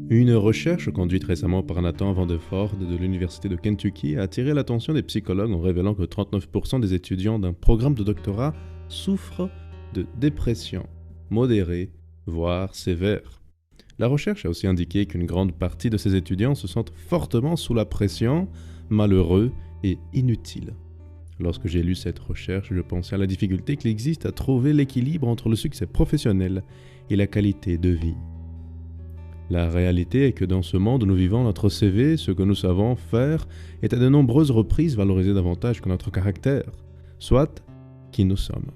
Une recherche conduite récemment par Nathan Vandeford de l'Université de Kentucky a attiré l'attention des psychologues en révélant que 39% des étudiants d'un programme de doctorat souffrent de dépression modérée, voire sévère. La recherche a aussi indiqué qu'une grande partie de ces étudiants se sentent fortement sous la pression, malheureux et inutiles. Lorsque j'ai lu cette recherche, je pensais à la difficulté qu'il existe à trouver l'équilibre entre le succès professionnel et la qualité de vie. La réalité est que dans ce monde où nous vivons, notre CV, ce que nous savons faire, est à de nombreuses reprises valorisé davantage que notre caractère, soit qui nous sommes.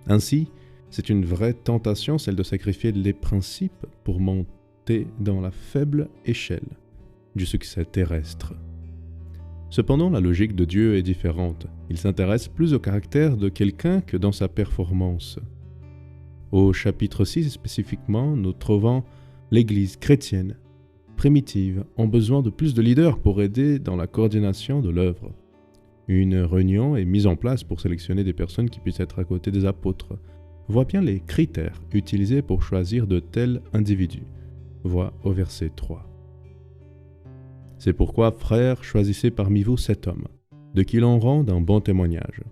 Ainsi, c'est une vraie tentation, celle de sacrifier les principes pour monter dans la faible échelle du succès terrestre. Cependant, la logique de Dieu est différente. Il s'intéresse plus au caractère de quelqu'un que dans sa performance. Au chapitre 6 spécifiquement, nous trouvons l'Église chrétienne primitive ont besoin de plus de leaders pour aider dans la coordination de l'œuvre. Une réunion est mise en place pour sélectionner des personnes qui puissent être à côté des apôtres. Vois bien les critères utilisés pour choisir de tels individus. Vois au verset 3. C'est pourquoi, frères, choisissez parmi vous 7 hommes, de qui l'on rende un bon témoignage,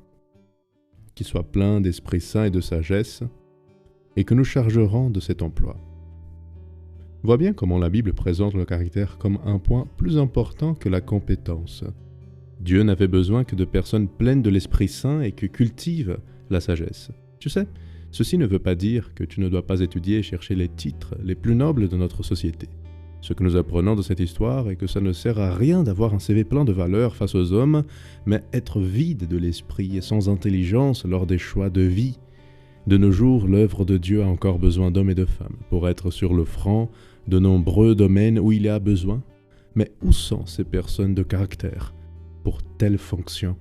qui soient pleins d'Esprit Saint et de sagesse, et que nous chargerons de cet emploi. Vois bien comment la Bible présente le caractère comme un point plus important que la compétence. Dieu n'avait besoin que de personnes pleines de l'Esprit Saint et qui cultivent la sagesse. Tu sais, ceci ne veut pas dire que tu ne dois pas étudier et chercher les titres les plus nobles de notre société. Ce que nous apprenons de cette histoire est que ça ne sert à rien d'avoir un CV plein de valeurs face aux hommes, mais être vide de l'esprit et sans intelligence lors des choix de vie. De nos jours, l'œuvre de Dieu a encore besoin d'hommes et de femmes pour être sur le front de nombreux domaines où il y a besoin. Mais où sont ces personnes de caractère pour telle fonction ?